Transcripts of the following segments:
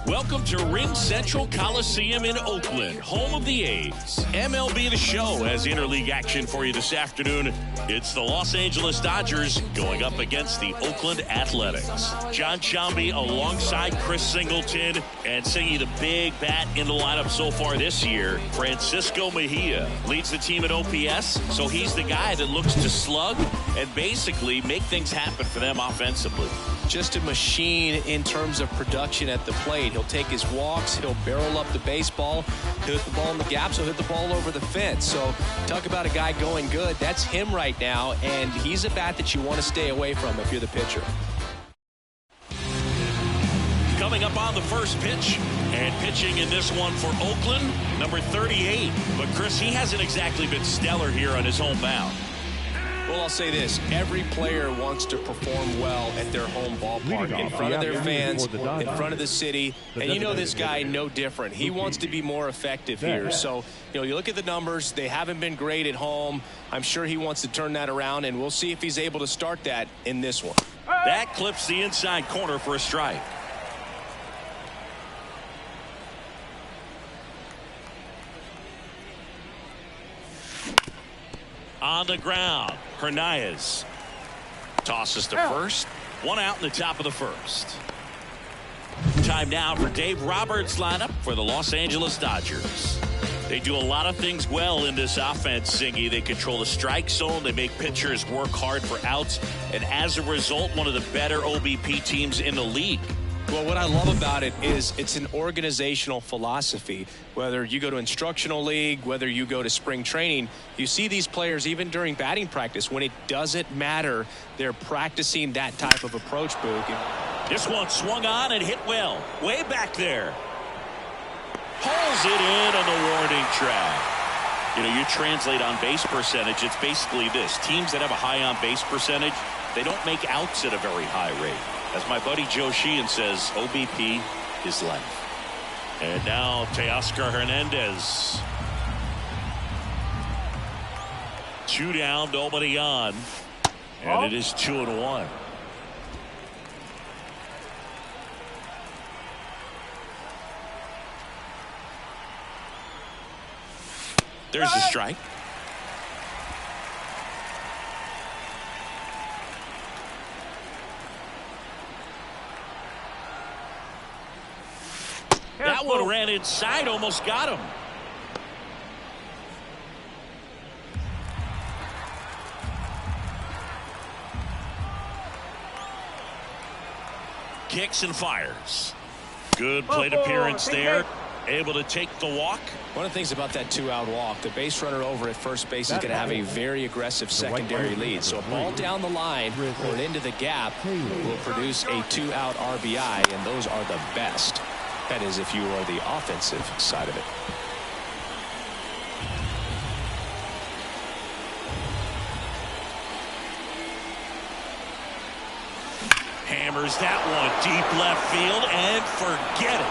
Welcome to Ring Central Coliseum in Oakland, home of the A's. MLB the Show has interleague action for you this afternoon. It's the Los Angeles Dodgers going up against the Oakland Athletics. John Sciambi alongside Chris Singleton, and singing the big bat in the lineup so far this year, Francisco Mejia leads the team at OPS, so he's the guy that looks to slug and basically make things happen for them offensively. Just a machine in terms of production at the plate. He'll take his walks, he'll barrel up the baseball, he'll hit the ball in the gaps, he'll hit the ball over the fence. So talk about a guy going good. That's him right now, and he's a bat that you want to stay away from if you're the pitcher. Coming up on the first pitch, and pitching in this one for Oakland, number 38. But Chris, he hasn't exactly been stellar here on his home mound. Well, I'll say this. Every player wants to perform well at their home ballpark, in front of their fans, in front of the city. And you know this guy no different. He wants to be more effective here. So, you look at the numbers. They haven't been great at home. I'm sure he wants to turn that around, and we'll see if he's able to start that in this one. That clips the inside corner for a strike. On the ground, Hernandez tosses to first. One out in the top of the first. Time now for Dave Roberts' lineup for the Los Angeles Dodgers. They do a lot of things well in this offense, Zingy. They control the strike zone. They make pitchers work hard for outs. And as a result, one of the better OBP teams in the league. Well, what I love about it is it's an organizational philosophy. Whether you go to instructional league, whether you go to spring training, you see these players even during batting practice. When it doesn't matter, they're practicing that type of approach, Boog. This one swung on and hit well. Way back there. Pulls it in on the warning track. You translate on base percentage, it's basically this. Teams that have a high on base percentage, they don't make outs at a very high rate. As my buddy Joe Sheehan says, OBP is life. And now Teoscar Hernandez. 2 down, nobody on. And it is 2-1. There's a strike. That one ran inside, almost got him. Kicks and fires. Good plate appearance there. Able to take the walk. One of the things about that 2-out walk, the base runner over at first base is going to have a very aggressive secondary lead. So a ball down the line or into the gap will produce a 2-out RBI, and those are the best. That is, if you are the offensive side of it. hammers that one deep left field and forget it.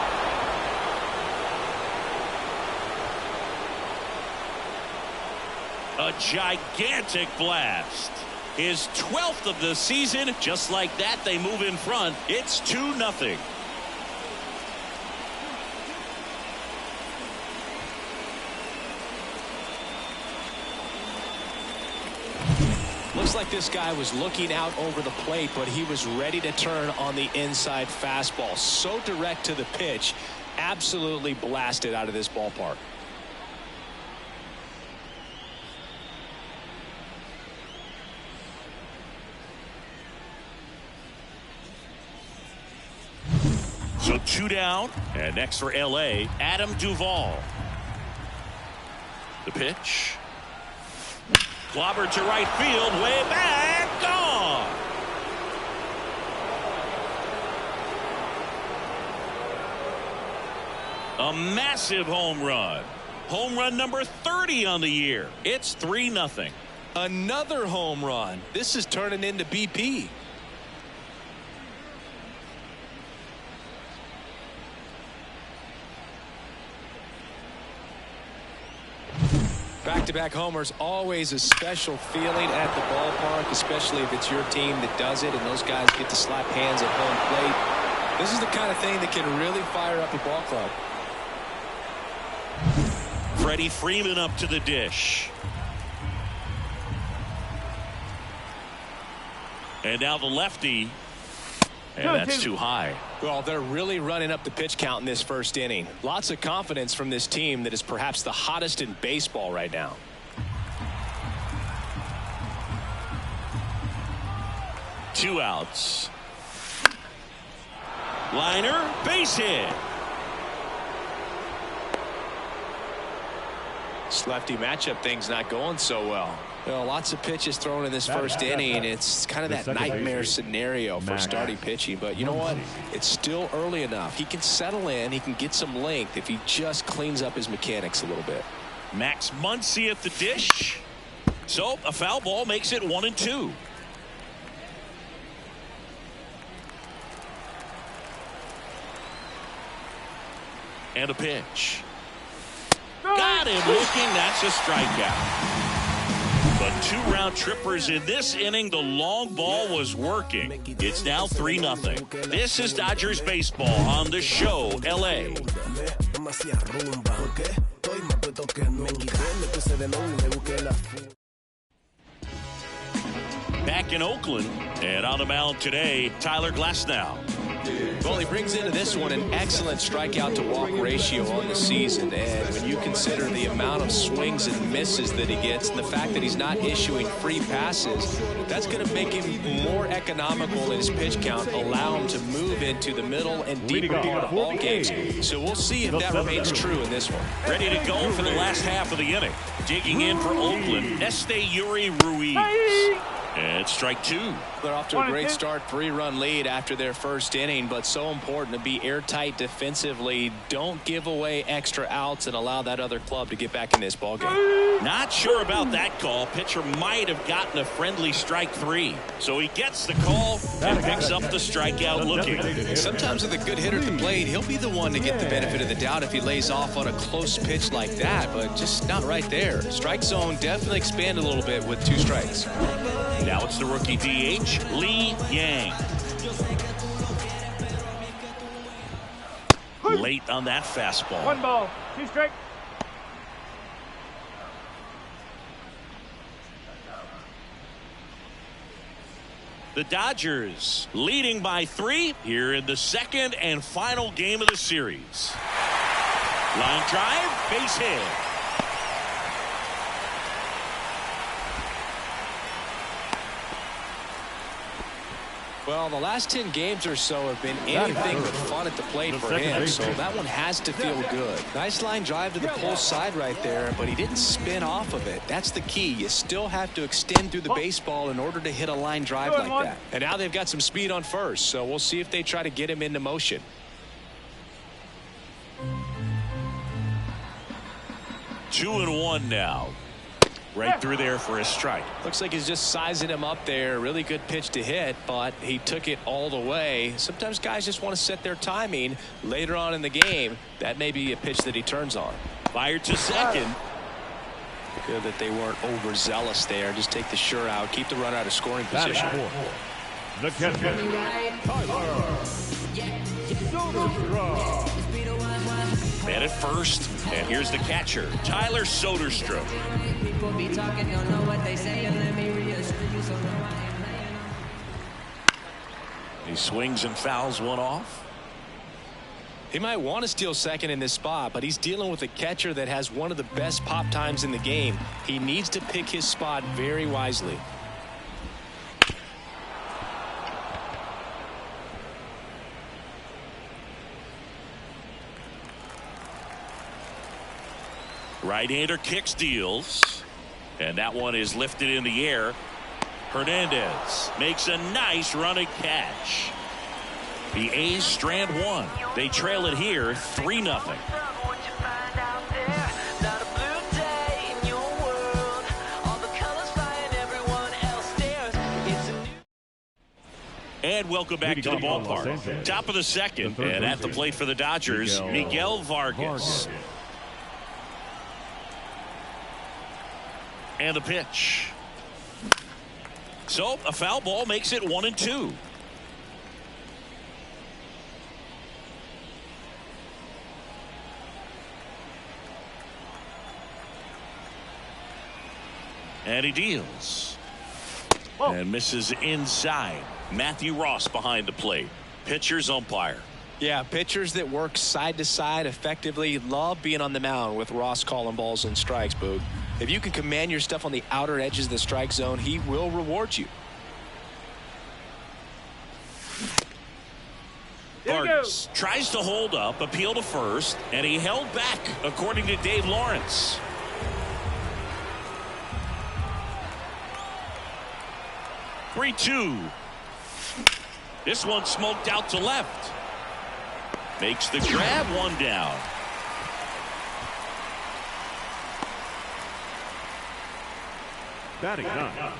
A gigantic blast. His 12th of the season. Just like that, they move in front. It's 2-0. Looks like this guy was looking out over the plate, but he was ready to turn on the inside fastball. So direct to the pitch. Absolutely blasted out of this ballpark. So 2 down, and next for LA, Adam Duvall. The pitch. Clobbered to right field, way back, gone. A massive home run. Home run number 30 on the year. It's 3-0. Another home run. This is turning into BP. Back-to-back homers, always a special feeling at the ballpark, especially if it's your team that does it and those guys get to slap hands at home plate. This is the kind of thing that can really fire up a ball club. Freddie Freeman up to the dish. And now the lefty. And that's too high. Well, they're really running up the pitch count in this first inning. Lots of confidence from this team that is perhaps the hottest in baseball right now. Two outs. Liner, base hit. This lefty matchup thing's not going so well. Well, lots of pitches thrown in this first inning. It's kind of that nightmare scenario for starting pitching. But you know what? It's still early enough. He can settle in. He can get some length if he just cleans up his mechanics a little bit. Max Muncy at the dish. So a foul ball makes it 1-2. And a pitch. Got him looking. That's a strikeout. But 2 round trippers in this inning. The long ball was working. It's now 3-0. This is Dodgers baseball on the show, LA. Back in Oakland and on the mound today, Tyler Glasnow. Well, he brings into this one an excellent strikeout to walk ratio on the season, and when you consider the amount of swings and misses that he gets and the fact that he's not issuing free passes, that's going to make him more economical in his pitch count, allow him to move into the middle and deeper part of ball games. So we'll see if that remains true in this one. Ready to go for the last half of the inning. Digging in for Oakland, Yuri Ruiz. And strike 2. They're off to a great start, 3-run lead after their first inning, but so important to be airtight defensively. Don't give away extra outs and allow that other club to get back in this ballgame. Not sure about that call. Pitcher might have gotten a friendly strike 3. So he gets the call and picks up the strikeout looking. Sometimes with a good hitter at the plate, he'll be the one to get the benefit of the doubt if he lays off on a close pitch like that, but just not right there. Strike zone definitely expanded a little bit with 2 strikes. Now it's the rookie DH, Lee Yang. Late on that fastball. 1 ball, 2 strikes. The Dodgers leading by 3 here in the second and final game of the series. Line drive, base hit. Well, the last 10 games or so have been anything but fun at the plate for him, so that one has to feel good. Nice line drive to the pull side right there, but he didn't spin off of it. That's the key. You still have to extend through the baseball in order to hit a line drive like that. And now they've got some speed on first, so we'll see if they try to get him into motion. Two and one now. Right through there for a strike. Looks like he's just sizing him up there. Really good pitch to hit, but he took it all the way. Sometimes guys just want to set their timing later on in the game. That may be a pitch that he turns on. Fired to second. Good that they weren't overzealous there. Just take the sure out. Keep the runner out of scoring position. The catcher, Tyler Soderstrom. Man at first, and here's the catcher, Tyler Soderstrom. He swings and fouls one off. He might want to steal second in this spot, but he's dealing with a catcher that has one of the best pop times in the game. He needs to pick his spot very wisely. Right-hander kicks, deals, and that one is lifted in the air. Hernandez makes a nice running catch. The A's strand one. They trail it here 3-0. And welcome back to the ballpark. Top of the second, and at the plate for the Dodgers, Miguel Vargas. And the pitch. So a foul ball makes it 1-2. And he deals. And misses inside. Matthew Ross behind the plate. Pitcher's umpire. Yeah, pitchers that work side to side effectively love being on the mound with Ross calling balls and strikes, Boog. If you can command your stuff on the outer edges of the strike zone, he will reward you. Vargas tries to hold up, appeal to first, and he held back, according to Dave Lawrence. (3-2). This one smoked out to left. Makes the grab, one down. Batting nine.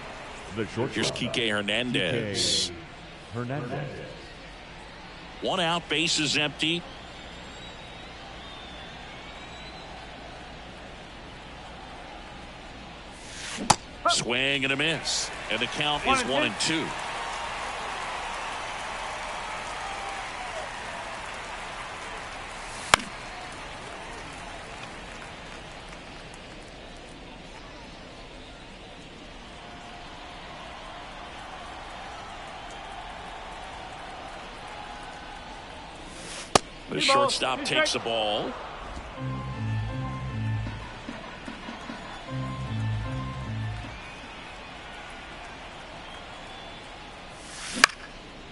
The short. Here's Kike Hernandez. One out, bases empty. Swing and a miss. And the count is 1-2. The shortstop takes the ball.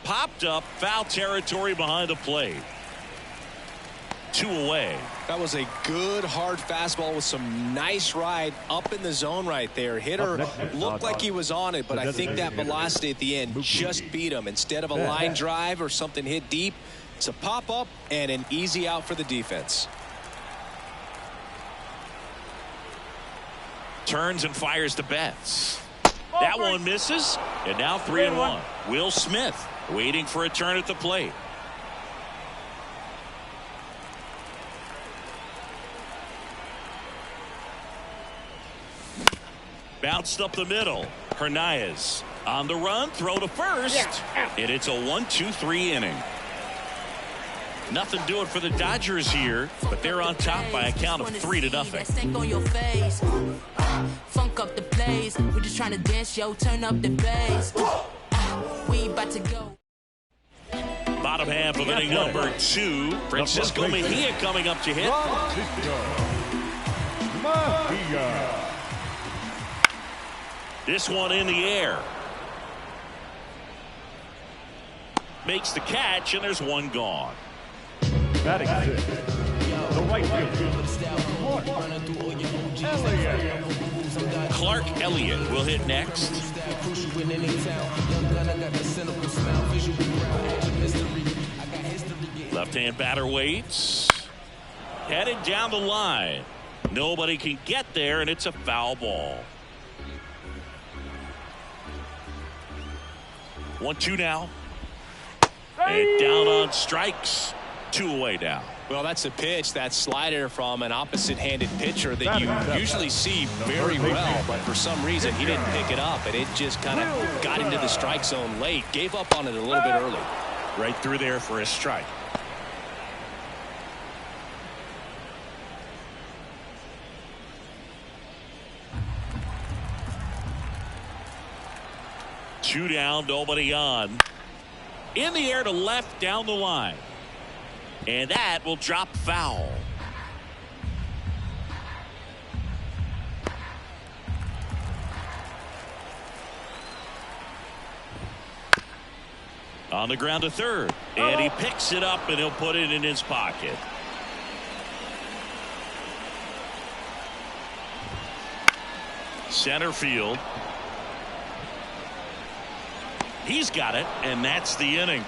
Popped up, foul territory behind the plate. 2 away. That was a good hard fastball with some nice ride up in the zone right there. Hitter looked like he was on it, but I think that velocity at the end just beat him. Instead of a line drive or something hit deep, it's a pop up and an easy out for the defense. Turns and fires to Betts. That one misses, and now 3-1. Will Smith waiting for a turn at the plate. Bounced up the middle. Hernandez on the run, throw to first, and it's a 1-2-3 inning. Nothing doing for the Dodgers here, but they're on top by a count of 3-0. Funk up the place. We're just trying to dance, yo. Turn up the bass. We about to go. Bottom half of inning number 2. Francisco Mejia coming up to hit. This one in the air. Makes the catch, and there's one gone. Batting six. The right fielder, Clark Elliott will hit next. Left-hand batter waits. Headed down the line. Nobody can get there, and it's a foul ball. 1-2 now. And down on strikes. 2 away now. Well, that's a pitch, that slider from an opposite-handed pitcher that you usually see very well, but for some reason he didn't pick it up, and it just kind of got into the strike zone late. Gave up on it a little bit early. Right through there for a strike. Two down, nobody on. In the air to left, down the line. And that will drop foul. On the ground to third. And he picks it up and he'll put it in his pocket. Center field. He's got it, and that's the inning.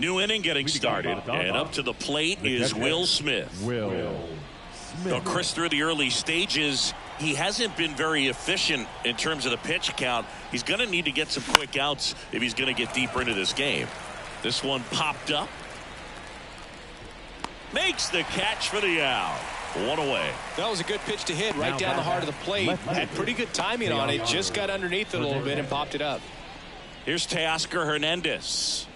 New inning getting started, and up to the plate is Will Smith. Now, Chris, through the early stages, he hasn't been very efficient in terms of the pitch count. He's going to need to get some quick outs if he's going to get deeper into this game. This one popped up. Makes the catch for the out. 1 away. That was a good pitch to hit right down the heart of the plate. Had pretty good timing on it. Just got underneath it a little bit and popped it up. Here's Teoscar Hernandez.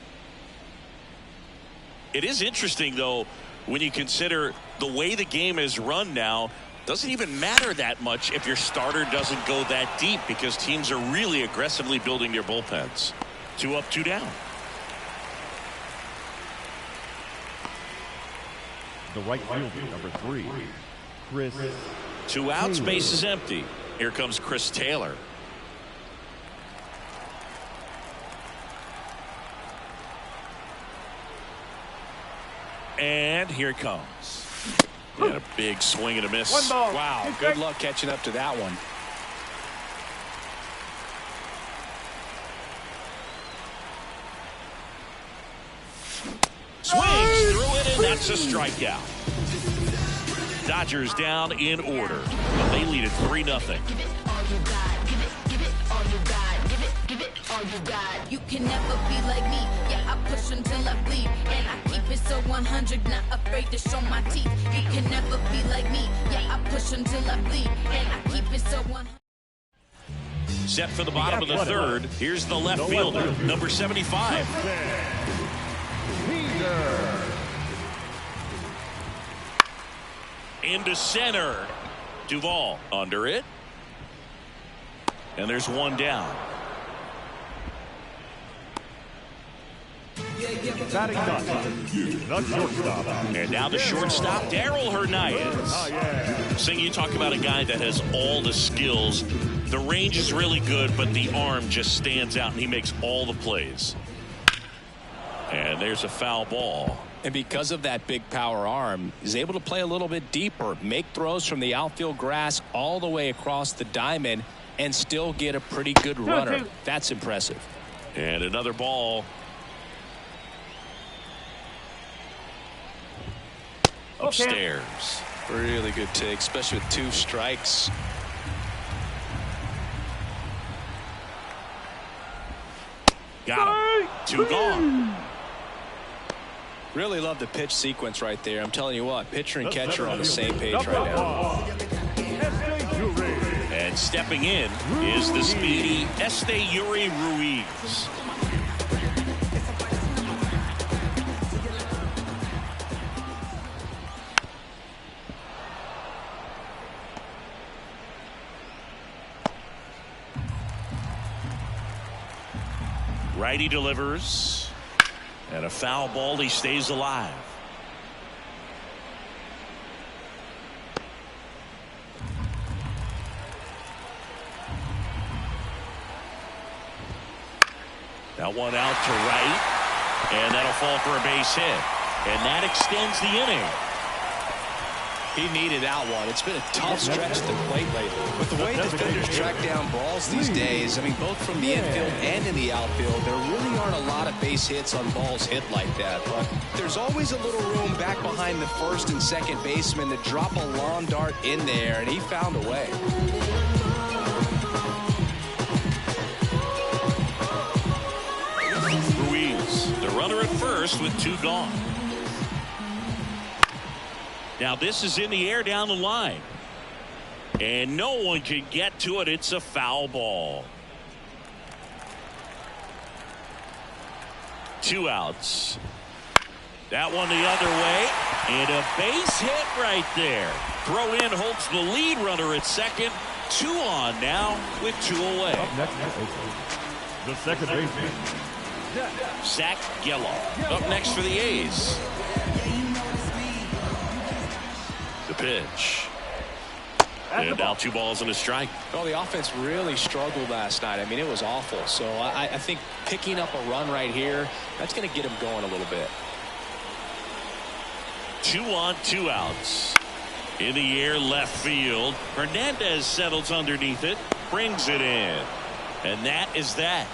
It is interesting, though, when you consider the way the game is run now. Doesn't even matter that much if your starter doesn't go that deep, because teams are really aggressively building their bullpens. 2 up, 2 down. The right fielder, number 3, Chris. 2 outs, base is empty. Here comes Chris Taylor. And here it comes. And a big swing and a miss. Wow, good luck catching up to that one. Swings through it, and that's a strikeout. Dodgers down in order. But they lead it 3-0. You can never be like me. Yeah, I push until I bleed, and I keep it so 100, not afraid to show my teeth. You can never be like me. Yeah, I push until I bleed, and I keep it so 100. Set for the bottom of the third. Here's the left fielder, number 75. Into center. Duvall under it. And there's 1 down. Batting the shortstop. And now the shortstop, Darryl Hernandez. Sing, you talk about a guy that has all the skills. The range is really good, but the arm just stands out, and he makes all the plays. And there's a foul ball. And because of that big power arm, he's able to play a little bit deeper, make throws from the outfield grass all the way across the diamond, and still get a pretty good runner. That's impressive. And another ball. Upstairs. Really good take, especially with 2 strikes. Got him. 2 gone. Really love the pitch sequence right there. I'm telling you what, pitcher and catcher are on the same page right now. And stepping in is the speedy Esteury Ruiz. Righty delivers, and a foul ball. He stays alive. That one out to right, and that'll fall for a base hit, and that extends the inning. He needed that one. It's been a tough stretch at the plate lately. With the way defenders track down balls these days, I mean, both from the infield and in the outfield, there really aren't a lot of base hits on balls hit like that. But there's always a little room back behind the first and second baseman to drop a lawn dart in there, and he found a way. Ruiz, the runner at first with 2 gone. Now this is in the air down the line. And no one can get to it. It's a foul ball. 2 outs. That one the other way. And a base hit right there. Throw in Holt's the lead runner at second. 2 on now with 2 away. Up next, the second baseman, Zach Geloff up next for the A's. The pitch. And now 2 balls and a strike. Well, the offense really struggled last night. I mean, it was awful. So I think picking up a run right here, that's going to get him going a little bit. 2 on, 2 outs. In the air left field. Hernandez settles underneath it. Brings it in. And that is that.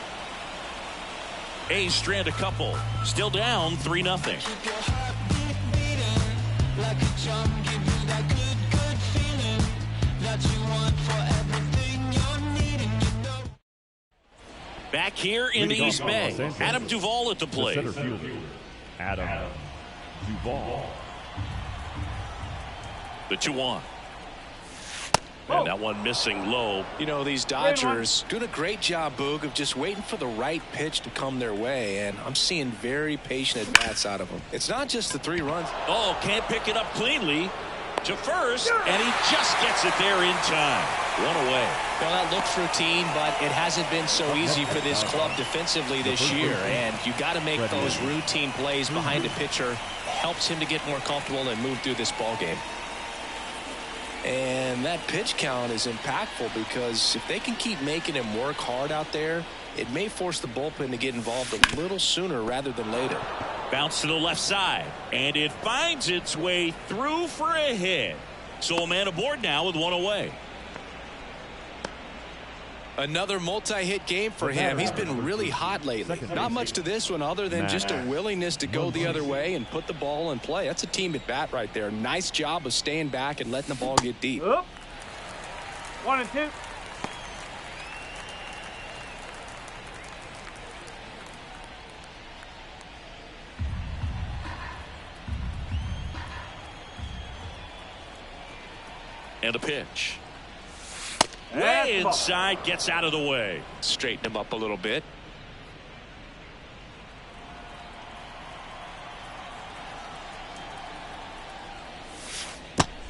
A's strand a couple. Still down 3-0. Back here in East Bay, Adam Duvall at the plate. center fielder, Adam Duvall. The 2-1. And that one missing low. You know, these Dodgers doing a great job, Boog, of just waiting for the right pitch to come their way, and I'm seeing very patient at-bats out of them. It's not just the 3 runs. Oh, can't pick it up cleanly. To first, and he just gets it there in time. 1 away. Well, that looks routine, but it hasn't been so easy for this club defensively this year, and you got to make those routine plays behind a pitcher. Helps him to get more comfortable and move through this ball game. And that pitch count is impactful because if they can keep making him work hard out there, it may force the bullpen to get involved a little sooner rather than later. Bounce to the left side, and it finds its way through for a hit. So a man aboard now with 1 away. Another multi-hit game for him. He's been really hot lately. Not much to this one other than just a willingness to go the other way and put the ball in play. That's a team at bat right there. Nice job of staying back and letting the ball get deep. 1 and 2. And a pitch. Way inside, gets out of the way. Straighten him up a little bit.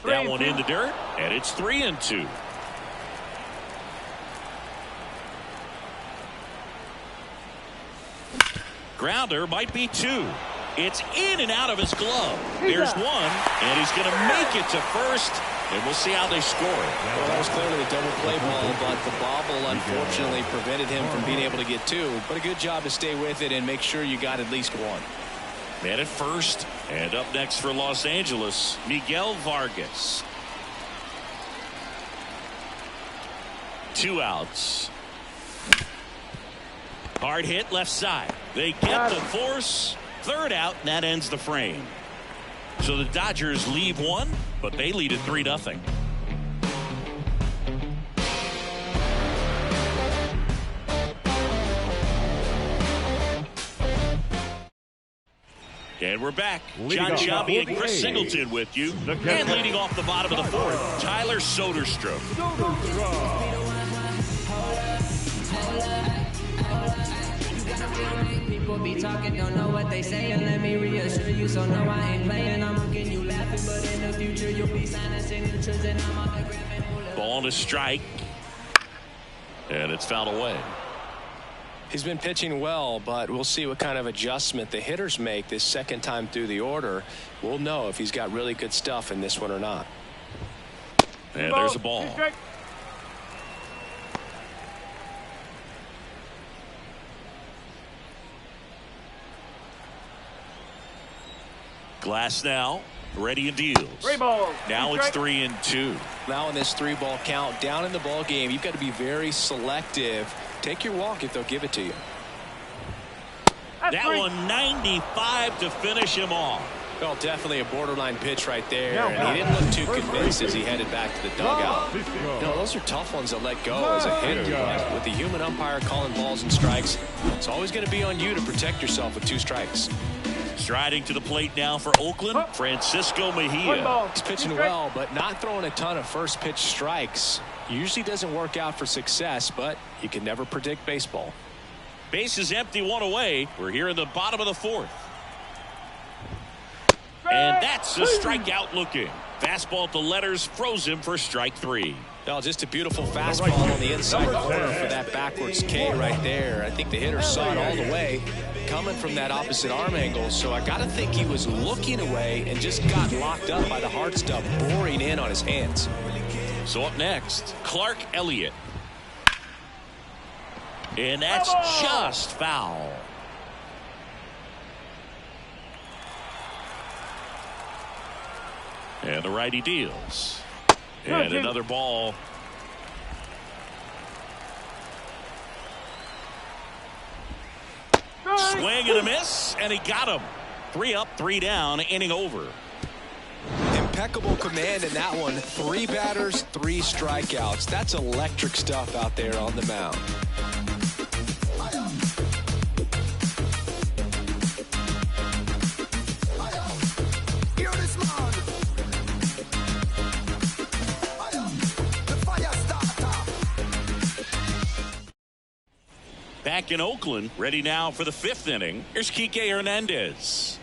That one in the dirt, and it's 3-2. Grounder might be 2. It's in and out of his glove. There's 1, and he's going to make it to first. And we'll see how they score. Well, that was clearly a double play ball, but the bobble unfortunately prevented him from being able to get 2. But a good job to stay with it and make sure you got at least 1. Man at first, and up next for Los Angeles, Miguel Vargas. 2 outs. Hard hit left side. They get the force. 3rd out, and that ends the frame. So the Dodgers leave 1, but they lead at 3-0. And we're back. John Sciambi and Chris Singleton with you. And leading off the bottom of the 4th, Tyler Soderstrom. People be talking, don't know what they say, and let me reassure you, so no, I ain't playing. I'm looking you laughing, but in the future you'll be signing signatures, and I'm autographing. Ball to strike, and it's fouled away. He's been pitching well, but we'll see what kind of adjustment the hitters make this second time through the order. We'll know if he's got really good stuff in this one or not. And there's a ball. Glass now Ready and deals. 3 balls. Now it's 3-2. Now in this 3-ball count, down in the ball game, you've got to be very selective. Take your walk if they'll give it to you. That one 95 to finish him off. Well, definitely a borderline pitch right there, and he didn't look too convinced as he headed back to the dugout. You know, those are tough ones to let go as a hitter, but with the human umpire calling balls and strikes, it's always going to be on you to protect yourself with 2 strikes. Striding to the plate now for Oakland, Francisco Mejia. He's pitching well, but not throwing a ton of first pitch strikes. Usually doesn't work out for success, but you can never predict baseball. Base is empty, 1 away. We're here in the bottom of the 4th. And that's a strikeout looking. Fastball to letters froze him for strike 3. Well, just a beautiful fastball on the inside corner for that backwards K right there. I think the hitter saw it all the way coming from that opposite arm angle. So I got to think he was looking away and just got locked up by the hard stuff boring in on his hands. So up next, Clark Elliott. And that's just foul. And the righty deals. And another ball. Swing and a miss, and he got him. 3 up, 3 down, inning over. Impeccable command in that one. 3 batters, 3 strikeouts. That's electric stuff out there on the mound. Back in Oakland, ready now for the 5th inning. Here's Kike Hernandez.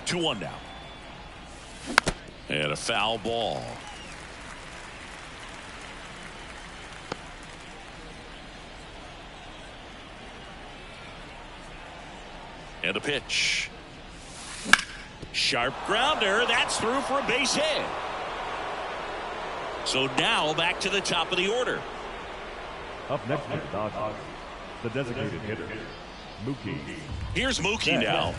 Two one now. And a foul ball. And a pitch. Sharp grounder. That's through for a base hit. So now back to the top of the order. Up next for the Dodgers, the designated hitter, Mookie. Here's Mookie now.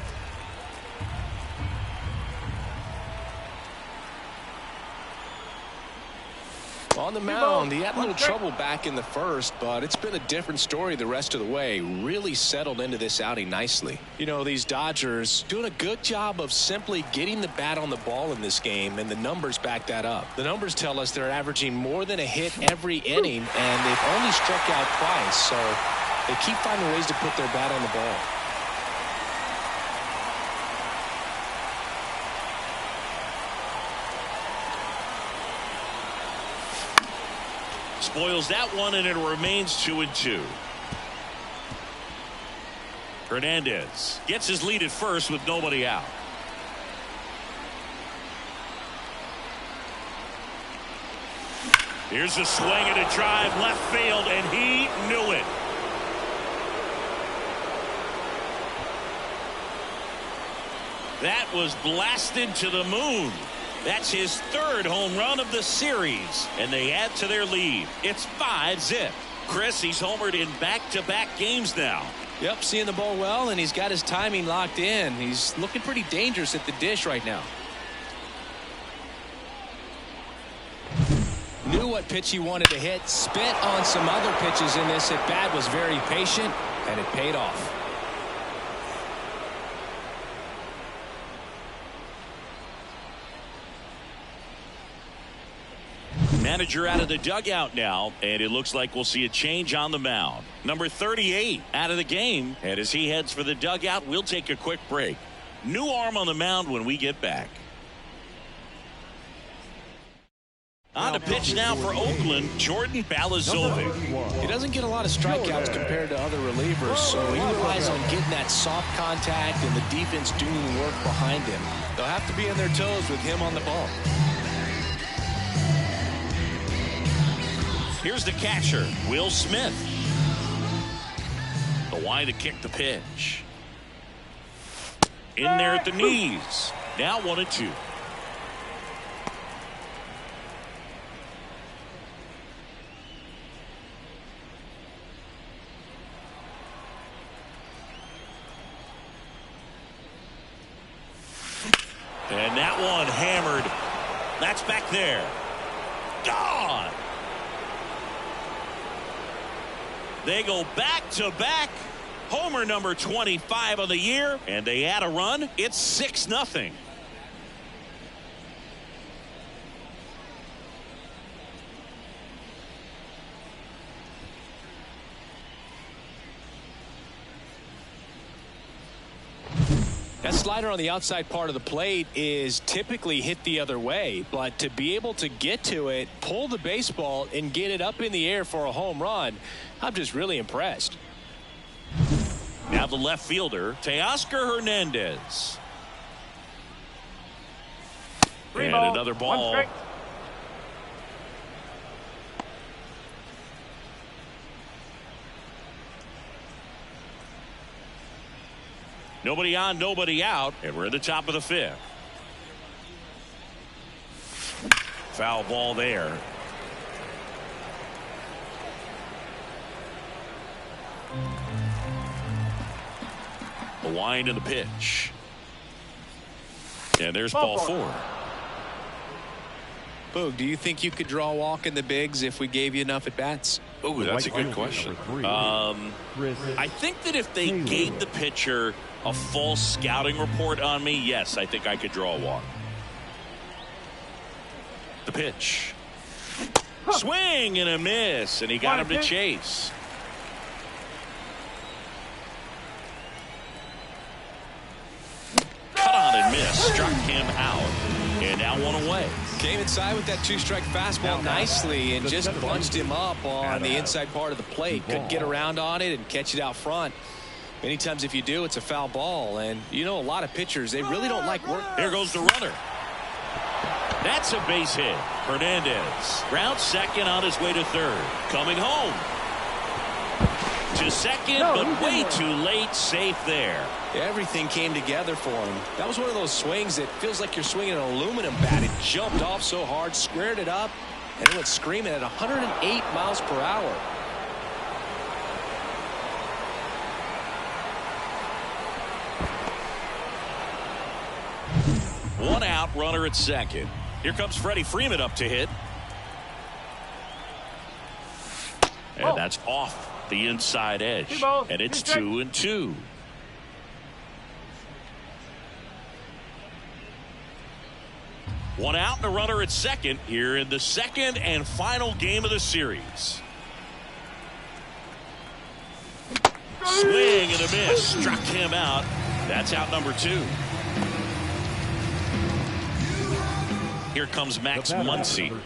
On the mound, he had a little trouble back in the first, but it's been a different story the rest of the way. Really settled into this outing nicely. You know, these Dodgers doing a good job of simply getting the bat on the ball in this game, and the numbers back that up. The numbers tell us they're averaging more than a hit every inning, and they've only struck out twice, so they keep finding ways to put their bat on the ball. Spoils that one, and it remains 2-2. Hernandez gets his lead at first with nobody out. Here's a swing and a drive left field, and he knew it. That was blasted to the moon. That's his 3rd home run of the series, and they add to their lead. It's 5-zip. Chris, he's homered in back-to-back games now. Yep, seeing the ball well, and he's got his timing locked in. He's looking pretty dangerous at the dish right now. Knew what pitch he wanted to hit. Spit on some other pitches in this at bat. Was very patient, and it paid off. Manager out of the dugout now, and it looks like we'll see a change on the mound. Number 38 out of the game, and as he heads for the dugout, we'll take a quick break. New arm on the mound when we get back. On to pitch now for Oakland, Jordan Balazovic. He doesn't get a lot of strikeouts compared to other relievers, so he relies on getting that soft contact and the defense doing work behind him. They'll have to be on their toes with him on the ball. Here's the catcher, Will Smith. The wide to kick the pitch. In there at the knees. Now 1-2. And that one hammered. That's back there. Gone. They go back-to-back. Homer number 25 of the year, and they add a run. It's 6-0. That slider on the outside part of the plate is typically hit the other way, but to be able to get to it, pull the baseball, and get it up in the air for a home run, I'm just really impressed. Now the left fielder, Teoscar Hernandez. And another ball. Nobody on, nobody out, and we're at the top of the 5th. Foul ball there. The wind and the pitch. And there's ball 4. Boog, do you think you could draw a walk in the bigs if we gave you enough at bats? Oh, that's a good question. I think that if they gave the pitcher a false scouting report on me, yes, I think I could draw a walk. The pitch. Swing and a miss, and he got him to chase. Cut on and miss, struck him out, and now one away. Came inside with that 2-strike fastball nicely and just bunched him up on the inside part of the plate. Couldn't get around on it and catch it out front. Many times if you do, it's a foul ball. And you know, a lot of pitchers, they really don't like work. Here goes the runner. That's a base hit. Hernandez rounds second on his way to third. Coming home. To second, but way too late. Safe there. Everything came together for him. That was one of those swings that feels like you're swinging an aluminum bat. It jumped off so hard, squared it up, and it went screaming at 108 miles per hour. One out, runner at second. Here comes Freddie Freeman up to hit. And that's off the inside edge. And it's 2-2. One out and a runner at second here in the second and final game of the series. Swing and a miss. Struck him out. That's out number 2. Here comes Max Muncy.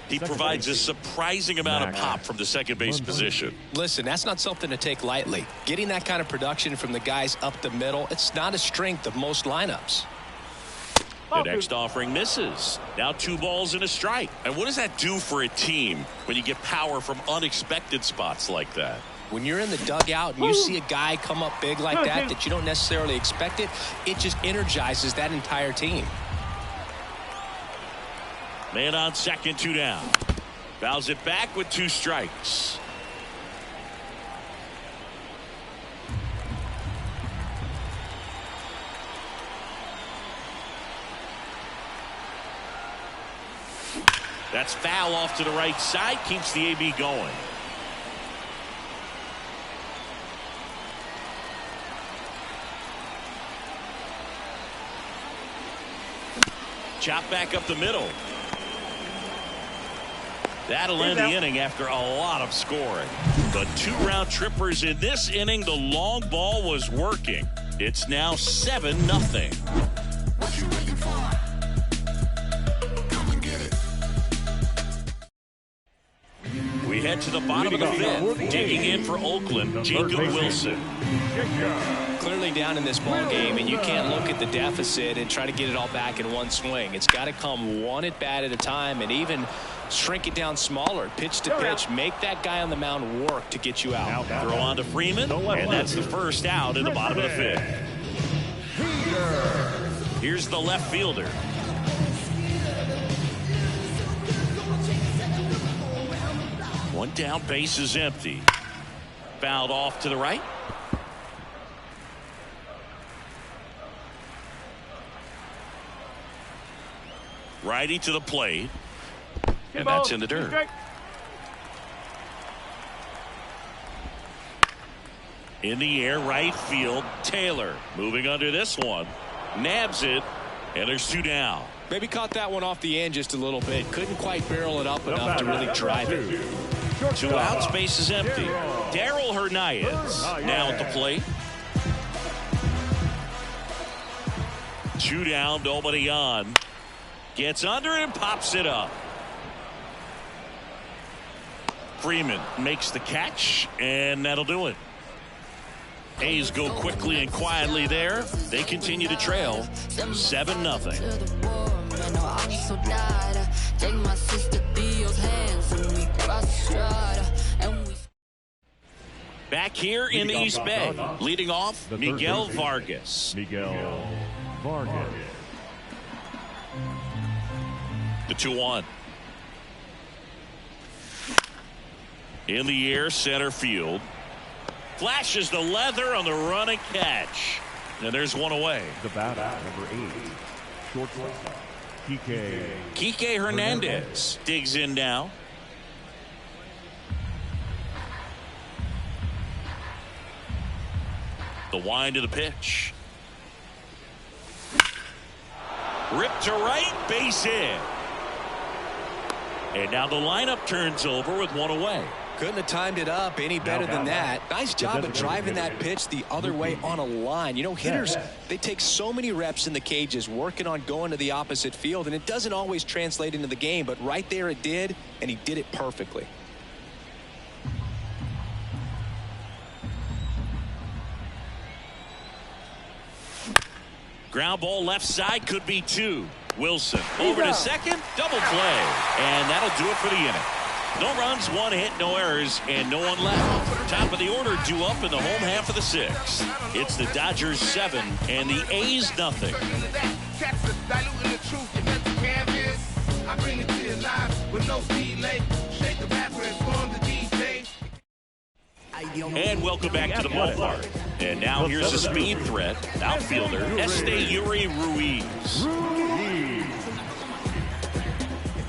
He provides a surprising amount of pop from the second base position. Listen, that's not something to take lightly. Getting that kind of production from the guys up the middle, it's not a strength of most lineups. The next offering misses. Now 2 balls and a strike. And what does that do for a team when you get power from unexpected spots like that? When you're in the dugout and you see a guy come up big like that you don't necessarily expect it, it just energizes that entire team. Man on second, 2 down. Fouls it back with 2 strikes. That's foul off to the right side. Keeps the AB going. Chop back up the middle. That'll end the inning after a lot of scoring. But 2 round trippers in this inning. The long ball was working. It's now 7-0. What you waiting for? Come and get it. We head to the bottom of the 5th. Digging in for Oakland, Jacob Wilson. Clearly down in this ball game, and you can't look at the deficit and try to get it all back in one swing. It's got to come one at bat at a time, and even shrink it down smaller, pitch to pitch. Make that guy on the mound work to get you out. Throw on to Freeman, and that's the first out in the bottom of the 5th. Here's the left fielder. One down, base is empty. Fouled off to the right. Righty to the plate. And that's in the dirt. In the air, right field. Taylor moving under this one. Nabs it. And there's 2 down. Maybe caught that one off the end just a little bit. Couldn't quite barrel it up enough to really drive it. 2 outs, base is empty. Darryl Hernandez now at the plate. 2 down, nobody on. Gets under it and pops it up. Freeman makes the catch, and that'll do it. A's go quickly and quietly there. They continue to trail 7-0. Back here in the East Bay, leading off, Miguel Vargas. Miguel Vargas. The 2-1. In the air, center field. Flashes the leather on the run and catch. And there's one away. The batter, number 8. Shortstop, Kike Hernandez digs in now. The wind of the pitch. Ripped to right, base hit. And now the lineup turns over with 1 away. Couldn't have timed it up any better than that. Nice job of driving that pitch the other way on a line. You know, hitters, they take so many reps in the cages working on going to the opposite field, and it doesn't always translate into the game, but right there it did, and he did it perfectly. Ground ball left side, could be 2. Wilson over to second, double play, and that'll do it for the inning. No runs, 1 hit, no errors, and no one left. Top of the order due up in the home half of the 6th. It's the Dodgers 7 and the A's 0. And welcome back to the ballpark. And now here's a speed threat, outfielder Esteury Ruiz.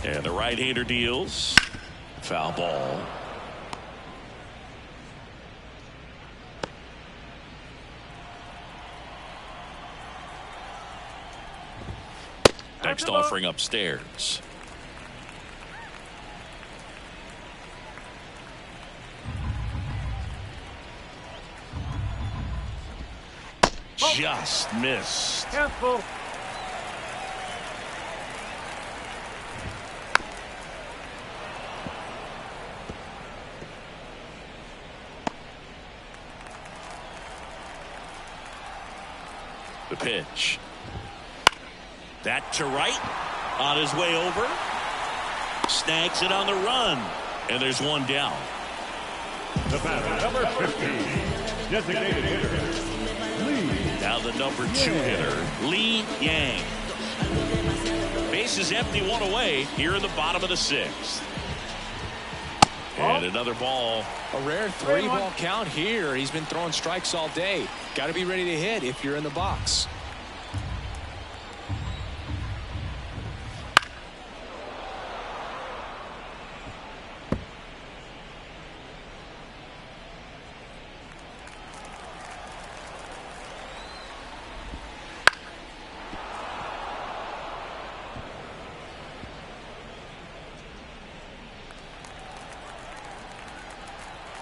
And the right-hander deals. Foul ball. Next offering upstairs. Just missed. Careful. The pitch. That to right. On his way over. Snags it on the run. And there's 1 down. The batter, number 15. Designated hitter. Now the number 2 hitter, Lee Yang. Base is empty, 1 away here in the bottom of the 6th. And another ball. A rare 3-ball count here. He's been throwing strikes all day. Got to be ready to hit if you're in the box.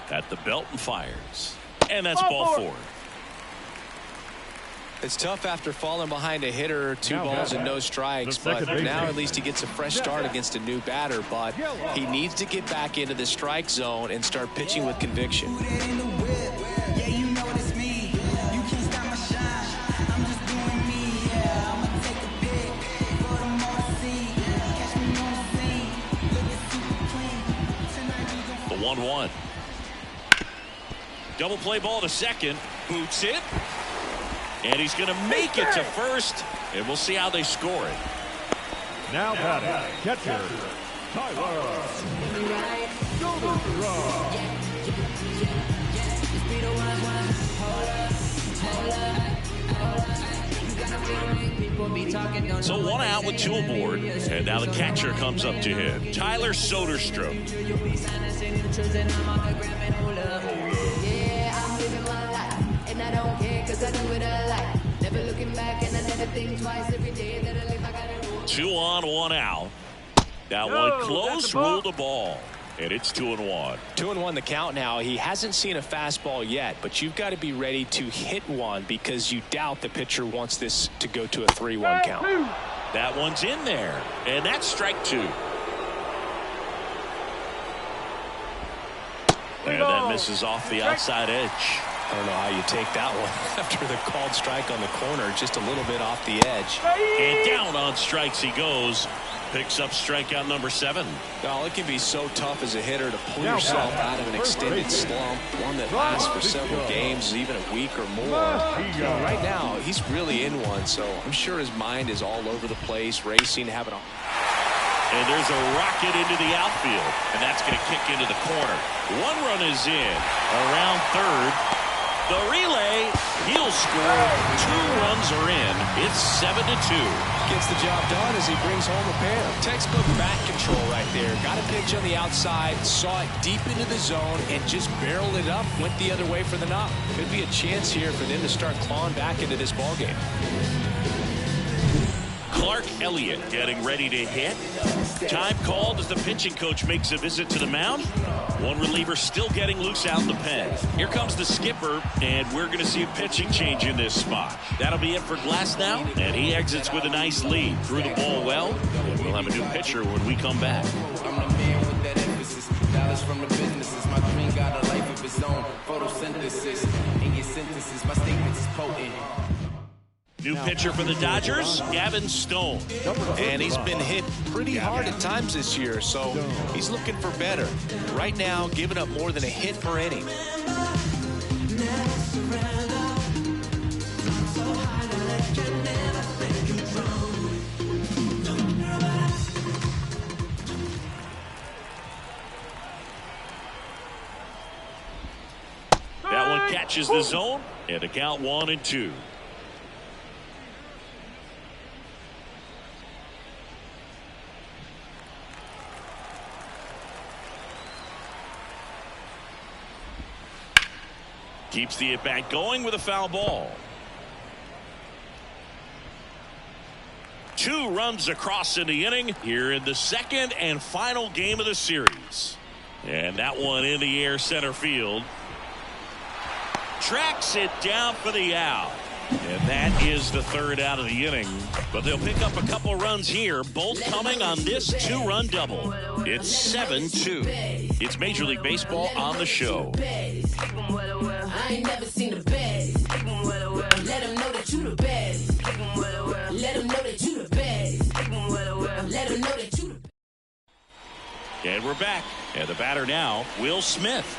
At the belt and fires. And that's ball 4. It's tough after falling behind a hitter, 2 balls and no strikes, but now at least he gets a fresh start against a new batter, but he needs to get back into the strike zone and start pitching with conviction. The 1-1. Double play ball to second. Boots it. And he's going to make it to first. And we'll see how they score it. Now batting, catcher, Tyler. So 1 out with 2 aboard, and now the catcher comes up to hit. Tyler Soderstrom. Yeah, I'm living my life, and I don't care because I do what I like. Never looking back, and I never think twice. Every day that I live, I gotta do. 2 on, 1 out. That one close, ruled a ball. And it's 2-1. 2-1 the count now. He hasn't seen a fastball yet, but you've got to be ready to hit one because you doubt the pitcher wants this to go to a 3-1 count. That one's in there, and that's strike 2. And that misses off the outside edge. I don't know how you take that one after the called strike on the corner, just a little bit off the edge. And down on strikes he goes. Picks up strikeout number 7. Well, it can be so tough as a hitter to pull yourself out of an extended slump, one that lasts for several games, even a week or more. Right now, he's really in one, so I'm sure his mind is all over the place, racing, having a... And there's a rocket into the outfield, and that's going to kick into the corner. 1 run is in. Around third. The relay, he'll score. 2 runs are in. It's 7-2. Gets the job done as he brings home a pair. Textbook bat control right there. Got a pitch on the outside, saw it deep into the zone, and just barreled it up, went the other way for the knock. Could be a chance here for them to start clawing back into this ballgame. Clark Elliott getting ready to hit. Time called as the pitching coach makes a visit to the mound. 1 reliever still getting loose out in the pen. Here comes the skipper, and we're going to see a pitching change in this spot. That'll be it for Glass now, and he exits with a nice lead. Threw the ball well, and we'll have a new pitcher when we come back. I'm the man with that emphasis. Dollars from the businesses. My dream got a life of its own. Photosynthesis. In your synthesis, my statements is potent. New pitcher for the Dodgers, Gavin Stone. And he's been hit pretty hard at times this year, so he's looking for better. Right now, giving up more than a hit per inning. That one catches the zone, and the count 1-2. Keeps the at-bat going with a foul ball. 2 runs across in the inning here in the second and final game of the series. And that one in the air center field. Tracks it down for the out. And that is the 3rd out of the inning. But they'll pick up a couple runs here, both coming on this 2-run double. It's 7-2. It's Major League Baseball on the show. I ain't never seen the best. Let them know that you the best. Let them know that you the best. Let them know that you the best. And we're back. And the batter now, Will Smith.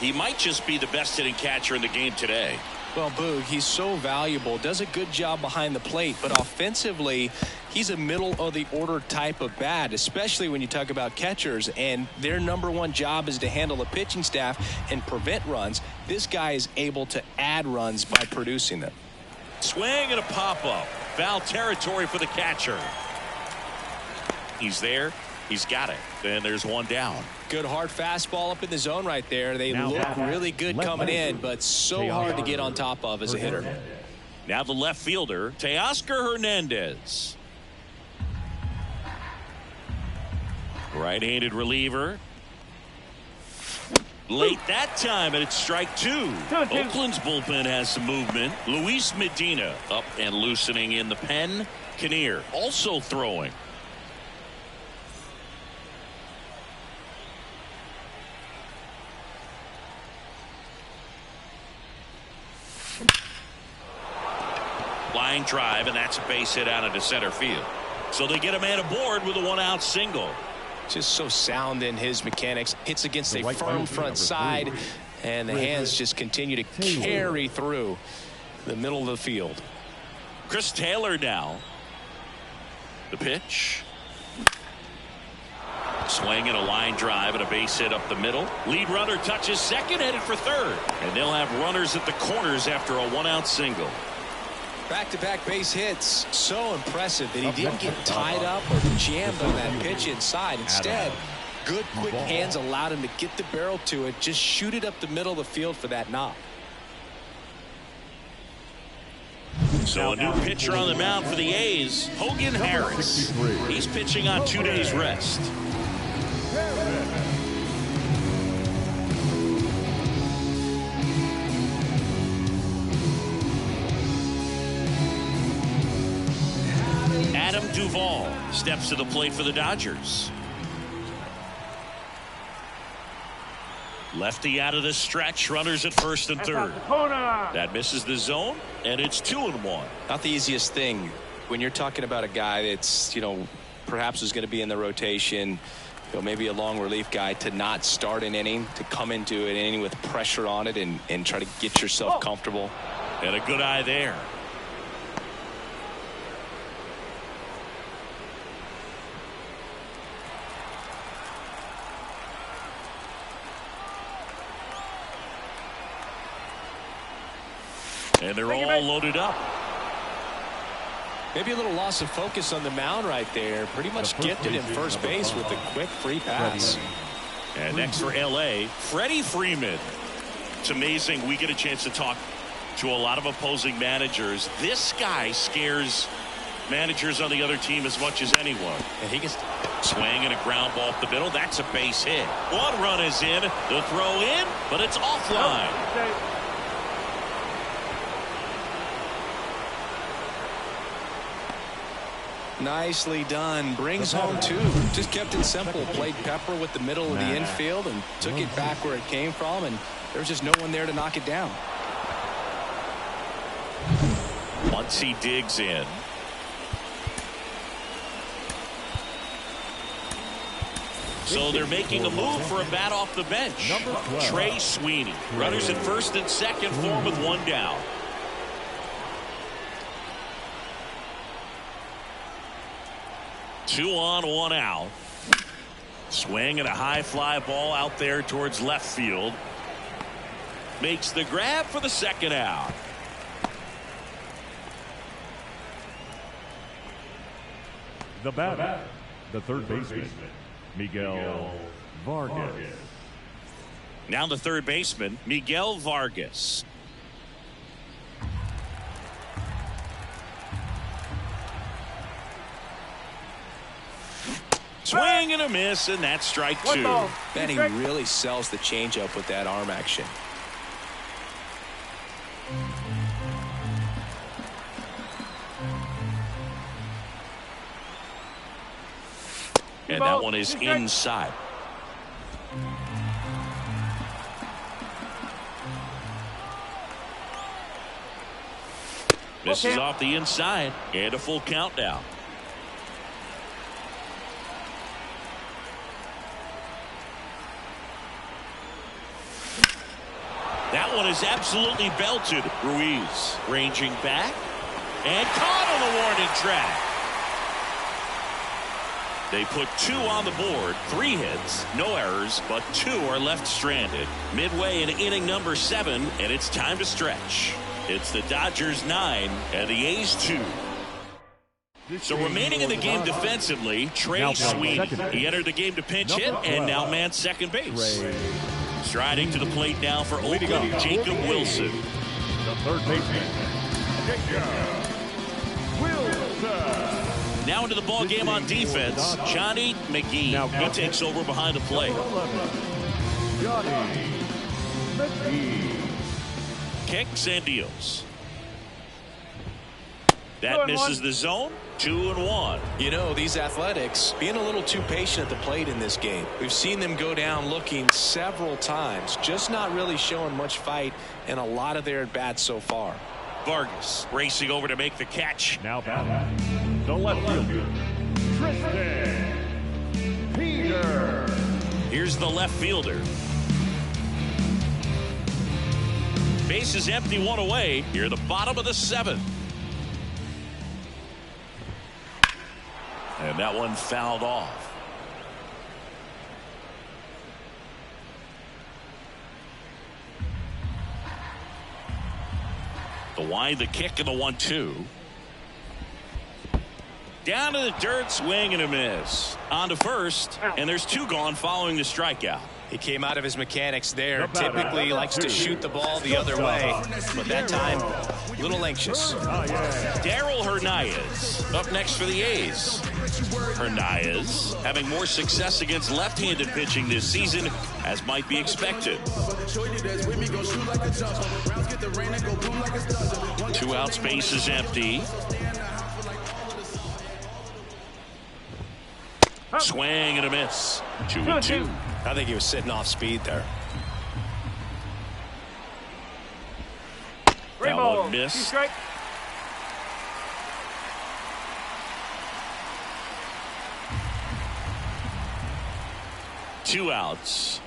He might just be the best hitting catcher in the game today. Well, Boog, he's so valuable, does a good job behind the plate, but offensively, he's a middle-of-the-order type of bat, especially when you talk about catchers, and their #1 job is to handle the pitching staff and prevent runs. This guy is able to add runs by producing them. Swing and a pop-up. Foul territory for the catcher. He's there. He's got it. Then there's 1 down. Good hard fastball up in the zone right there. They look really good coming in, but so hard to get on top of as a hitter. Now the left fielder, Teoscar Hernandez. Right-handed reliever. Late that time, and it's strike 2. Oakland's bullpen has some movement. Luis Medina up and loosening in the pen. Kinnear also throwing. Line drive, and that's a base hit out into center field. So they get a man aboard with a 1-out single. Just so sound in his mechanics. Hits against a firm front side, and the hands just continue to carry through the middle of the field. Chris Taylor now. The pitch. Swing and a line drive and a base hit up the middle. Lead runner touches second, headed for third. And they'll have runners at the corners after a 1-out single. Back-to-back base hits. So impressive that he didn't get tied up or jammed on that pitch inside. Instead, good quick hands allowed him to get the barrel to it, just shoot it up the middle of the field for that knock. So a new pitcher on the mound for the A's, Hogan Harris. He's pitching on 2 days rest. Adam Duvall steps to the plate for the Dodgers. Lefty out of the stretch, runners at first and third. That misses the zone, and it's 2-1. Not the easiest thing when you're talking about a guy that's, perhaps is going to be in the rotation, maybe a long relief guy, to not start an inning, to come into an inning with pressure on it and try to get yourself comfortable. And a good eye there. And they're all loaded up. Maybe a little loss of focus on the mound right there. Pretty much gifted in first base with a quick free pass. And next for L.A., Freddie Freeman. It's amazing we get a chance to talk to a lot of opposing managers. This guy scares managers on the other team as much as anyone. And he gets swing and a ground ball up the middle. That's a base hit. One run is in. The throw in, but it's offline. Nicely done. Brings home 2. Just kept it simple. Played pepper with the middle of the infield and took it back where it came from, and there's just no one there to knock it down. Once he digs in. So they're making a move for a bat off the bench. Trey Sweeney. Runners at first and second for him with 1 down. Two on, 1 out. Swing and a high fly ball out there towards left field. Makes the grab for the second out. The batter, the third baseman, Miguel Vargas. Now the third baseman, Miguel Vargas. Swing and a miss, and that's strike 2. Man, he really sells the changeup with that arm action. And that one is inside. Misses off the inside, and a full count now. That one is absolutely belted. Ruiz ranging back and caught on the warning track. They put 2 on the board, 3 hits, no errors, but 2 are left stranded. Midway in inning number 7, and it's time to stretch. It's the Dodgers 9 and the A's 2. So remaining in the game defensively, Trey Sweeney. He entered the game to pinch hit and now man second base. Striding to the plate now for Oakland, Jacob Wilson. The third baseman, Jacob Wilson. Now into the ball game on defense, Johnny McGee. He takes over behind the plate. Johnny McGee. Kicks and deals. That misses the zone. 2-1. You know, these Athletics being a little too patient at the plate in this game. We've seen them go down looking several times, just not really showing much fight in a lot of their at-bats so far. Vargas racing over to make the catch. Now batting, the left fielder, Tristan Peter. Here's the left fielder. Base is empty, 1 away. Here at the bottom of the 7th. And that one fouled off. The wind, the kick, and the 1-2. Down to the dirt, swing and a miss. On to first, and there's 2 gone following the strikeout. He came out of his mechanics there. Typically likes to shoot the ball the other way, but that time, a little anxious. Darryl Hernandez up next for the A's. Hernandez having more success against left-handed pitching this season, as might be expected. 2 outs, base is empty. Swing and a miss. 2-2. I think he was sitting off speed there. That one missed. 2 outs.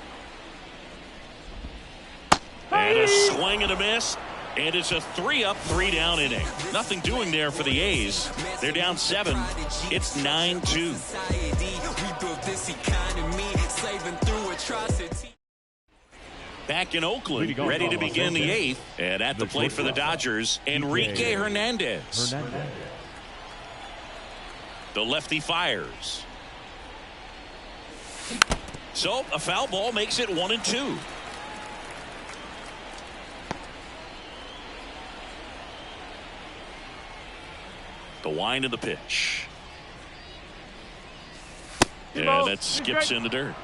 And a swing and a miss. And it's a 3-up, 3-down inning. Nothing doing there for the A's. They're down 7. It's 9-2. Back in Oakland, ready to begin the 8th. And at the plate for the Dodgers, Enrique Hernandez. The lefty fires. So a foul ball makes it 1-2. The wind of the pitch. And that skips in the dirt.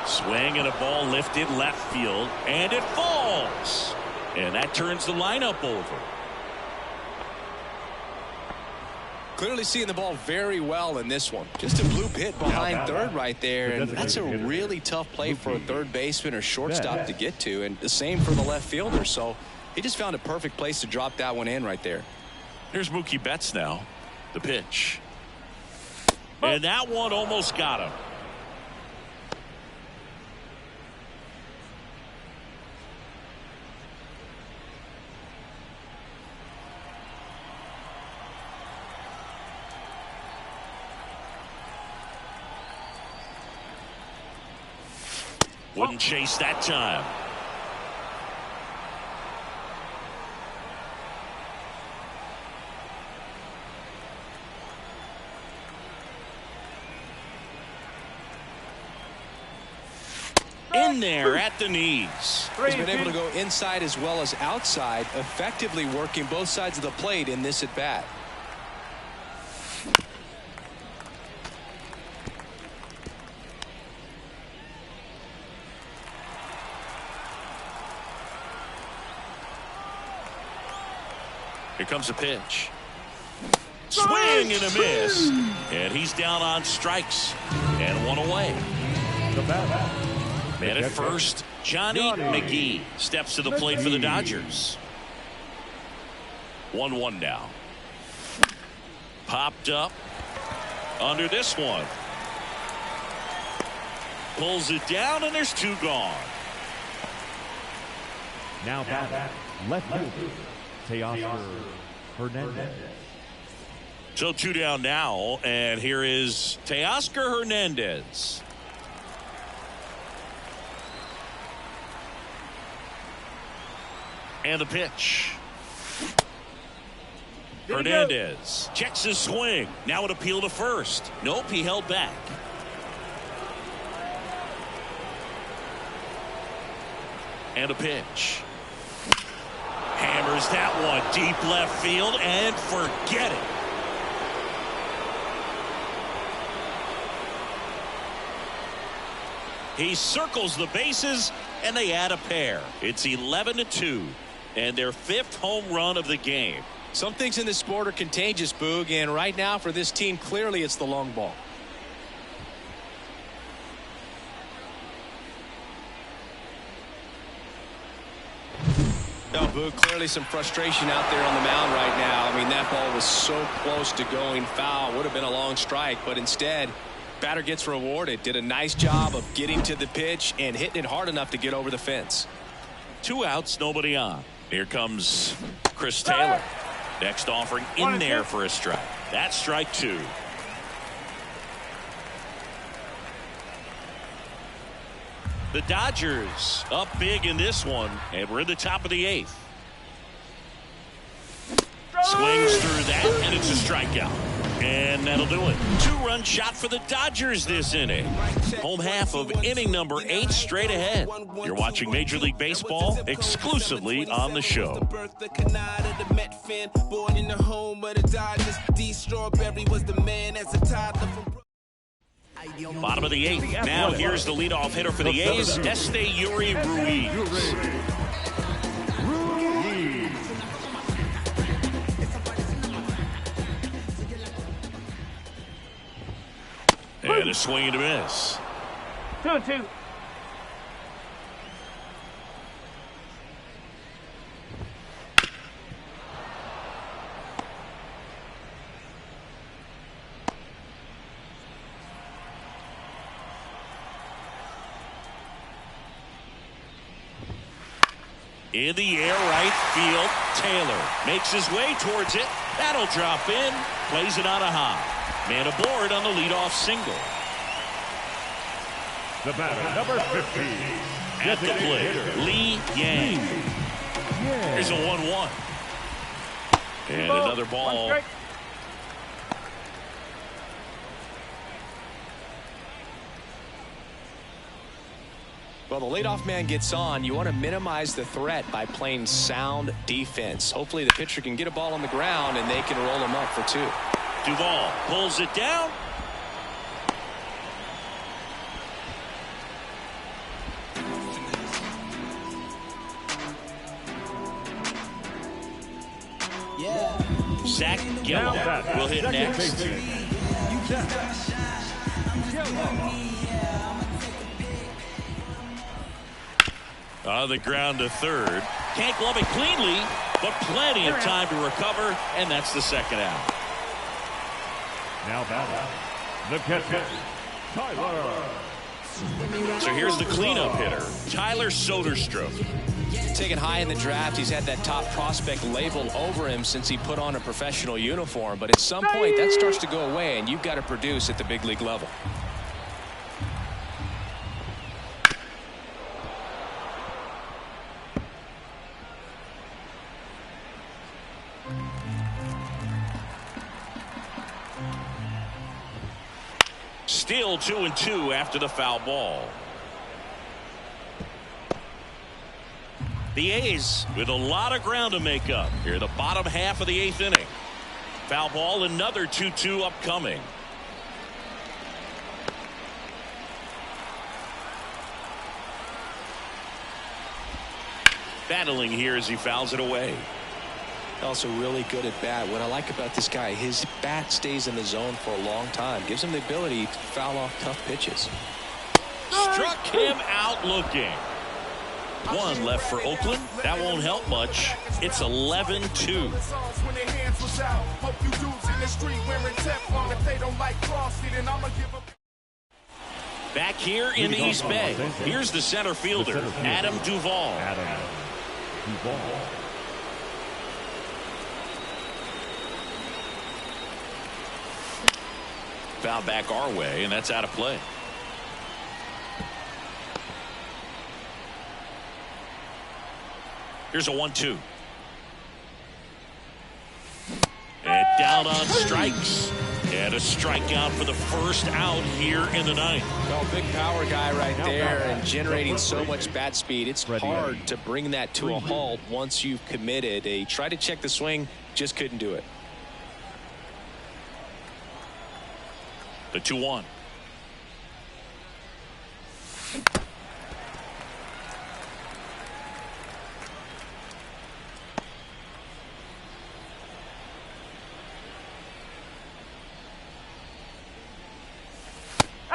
Swing and a ball lifted left field, and it falls. And that turns the lineup over. Clearly seeing the ball very well in this one. Just a bloop hit behind third right there, and that's a really tough play for a third baseman or shortstop to get to, and the same for the left fielder. So he just found a perfect place to drop that one in right there. Here's Mookie Betts now. The pitch. And that one almost got him. Wouldn't chase that time. In there at the knees. He's been able to go inside as well as outside, effectively working both sides of the plate in this at bat. Here comes a pitch. Swing and a miss. And he's down on strikes. And 1 away. Man at first, Johnny McGee steps to the plate for the Dodgers. 1-1 now. Popped up under this one. Pulls it down, and there's 2 gone. Now back left fielder Teoscar Hernandez. So 2 down now, and here is Teoscar Hernandez. And the pitch. Hernandez checks his swing. Now an appeal to first. Nope, he held back. And a pitch. Hammers that one deep left field, and forget it. He circles the bases, and they add a pair. It's 11-2, and their 5th home run of the game. Some things in this sport are contagious, Boog, and right now for this team, clearly it's the long ball. No, Boog, clearly some frustration out there on the mound right now. I mean, that ball was so close to going foul. Would have been a long strike, but instead, batter gets rewarded. Did a nice job of getting to the pitch and hitting it hard enough to get over the fence. 2 outs, nobody on. Here comes Chris Taylor. Next offering in there for a strike. That's strike 2. The Dodgers up big in this one, and we're in the top of the 8th. Swings through that, and it's a strikeout. And that'll do it. 2-run shot for the Dodgers this inning. Home half of inning number 8 straight ahead. You're watching Major League Baseball exclusively on the show. Bottom of the 8th. Now here's the leadoff hitter for the A's, Yuri Ruiz. And a swing and a miss. 2-2. In the air, right field. Taylor makes his way towards it. That'll drop in. Plays it on a high. Man aboard on the leadoff single. The batter, number 15. At the plate, Lee Yang. Here's a 1-1. And another ball. Well, the leadoff man gets on. You want to minimize the threat by playing sound defense. Hopefully the pitcher can get a ball on the ground and they can roll him up for 2. Duvall pulls it down. Zach Geller will hit next. On the ground to third. Can't glove it cleanly, but plenty of time to recover, and that's the second out. Now batting, the catcher, Tyler. So here's the cleanup hitter, Tyler Soderstrom. Taken high in the draft, he's had that top prospect label over him since he put on a professional uniform. But at some point, that starts to go away, and you've got to produce at the big league level. Still 2-2 after the foul ball. The A's with a lot of ground to make up here, the bottom half of the 8th inning. Foul ball, another 2-2 upcoming. Battling here as he fouls it away. Also really good at bat. What I like about this guy, his bat stays in the zone for a long time. Gives him the ability to foul off tough pitches. Struck him out looking. 1 left for Oakland. That won't help much. It's 11-2. Back here in the East Bay, here's the center fielder, Adam Duvall. Foul back our way, and that's out of play. Here's a 1-2. And down on strikes. And a strikeout for the first out here in the 9th. Well, big power guy right there and generating so much bat speed. It's hard to bring that to a halt once you've committed. He tried to check the swing, just couldn't do it. The 2-1.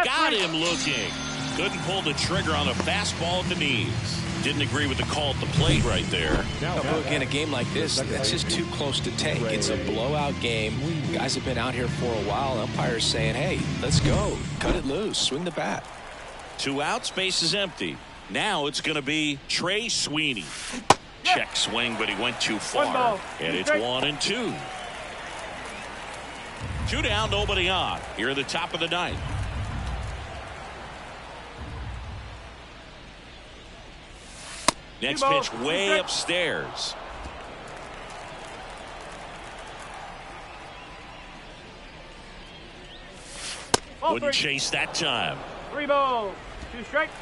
Got him looking. Couldn't pull the trigger on a fastball at the knees. Didn't agree with the call at the plate right there. Again, a game like this, that's just too close to take. It's a blowout game. Guys have been out here for a while. Umpires saying, hey, let's go. Cut it loose. Swing the bat. 2 outs, base is empty. Now it's going to be Trey Sweeney. Check swing, but he went too far. And it's 1-2. 2 down, nobody on. Here at the top of the 9th. Next pitch way upstairs. Wouldn't chase that time. 3 balls, 2 strikes.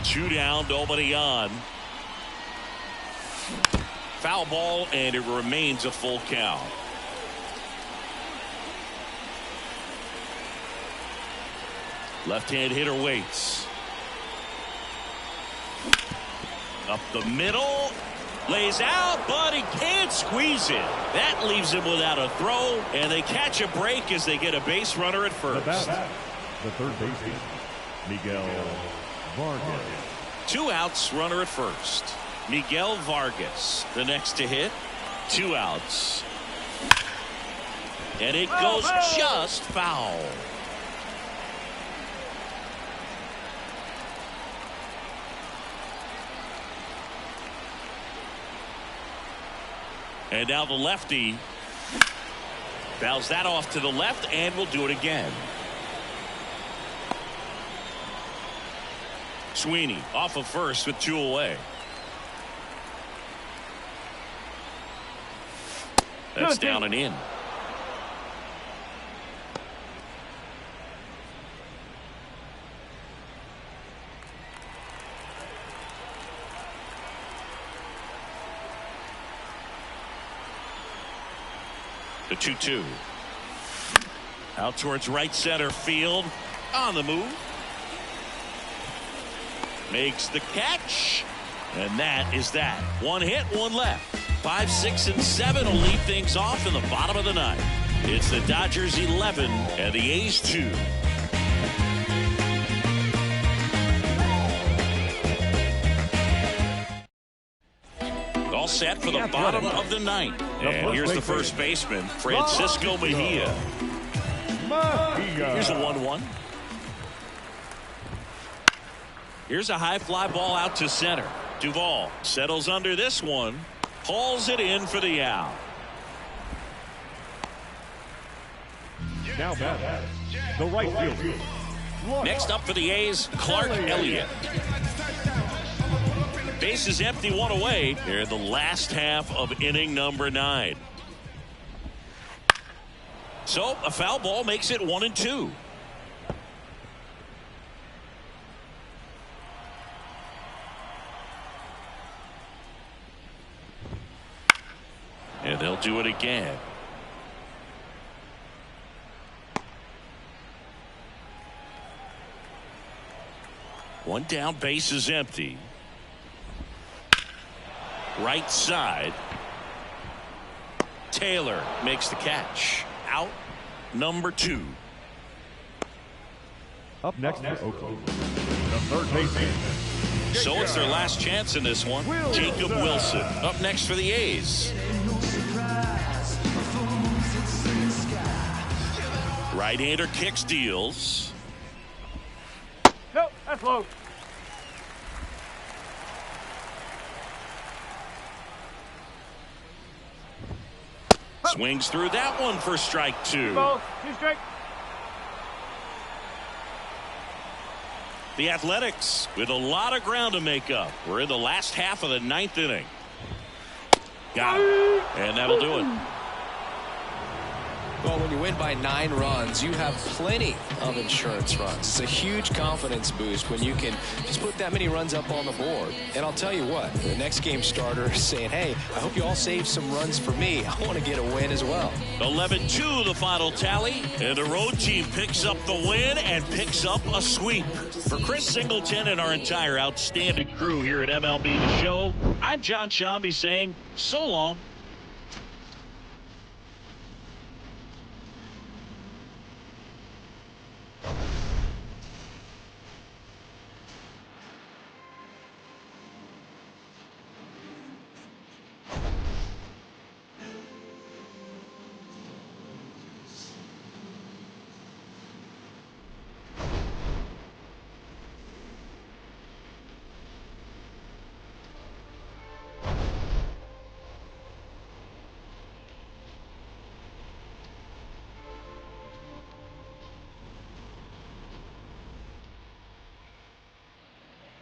Two down, nobody on. Foul ball, and it remains a full count. Left-hand hitter waits. Up the middle. Lays out, but he can't squeeze it. That leaves him without a throw, and they catch a break as they get a base runner at first. The third baseman, Miguel Vargas. 2 outs, runner at first. Miguel Vargas, the next to hit. 2 outs. And it goes just foul. And now the lefty fouls that off to the left and will do it again. Sweeney off of first with 2 away. That's down and in. The 2-2. Out towards right center field. On the move. Makes the catch. And that is that. 1 hit, 1 left. 5, 6, and 7 will lead things off in the bottom of the 9th. It's the Dodgers 11 and the A's 2. All set for the bottom of the 9th. And here's the first baseman, Francisco Mejia. Here's a 1-1. Here's a high fly ball out to center. Duvall settles under this one. Hauls it in for the out. Now batter, the right fielder. Next up for the A's, Clark Elliott. Base is empty, 1 away here in the last half of inning number 9. So a foul ball makes it 1-2. And they'll do it again. One down, base is empty. Right side. Taylor makes the catch. Out number 2. Up next for Oakland, the third baseman. So it's their last chance in this one. Jacob Wilson up next for the A's. Right-hander kicks, deals. No, that's low. Swings through that one for strike 2. 2 balls, 2 strikes. The Athletics with a lot of ground to make up. We're in the last half of the 9th inning. Got it. And that'll do it. Well, when you win by 9 runs, you have plenty of insurance runs. It's a huge confidence boost when you can just put that many runs up on the board. And I'll tell you what, the next game starter is saying, hey, I hope you all save some runs for me. I want to get a win as well. 11-2 the final tally. And the road team picks up the win and picks up a sweep. For Chris Singleton and our entire outstanding crew here at MLB The Show, I'm John Shambi saying so long.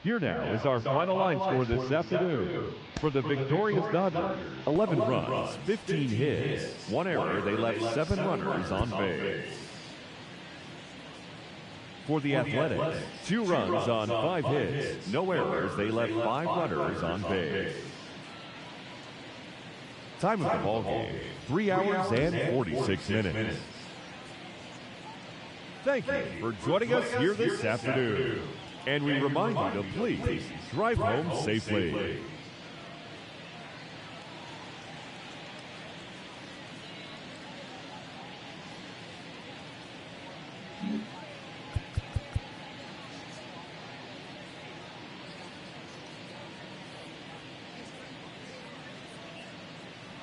Here now is our final line score this afternoon. For the victorious Dodgers, 11 runs, 15 hits, 1 error. They left 7 runners on base. For the Athletics, 2 runs on 5 hits, no errors. They left 5 runners on base. Time of the ball game, 3 hours and 46 minutes. Thank you for joining us here this afternoon. And we remind you to please drive home safely.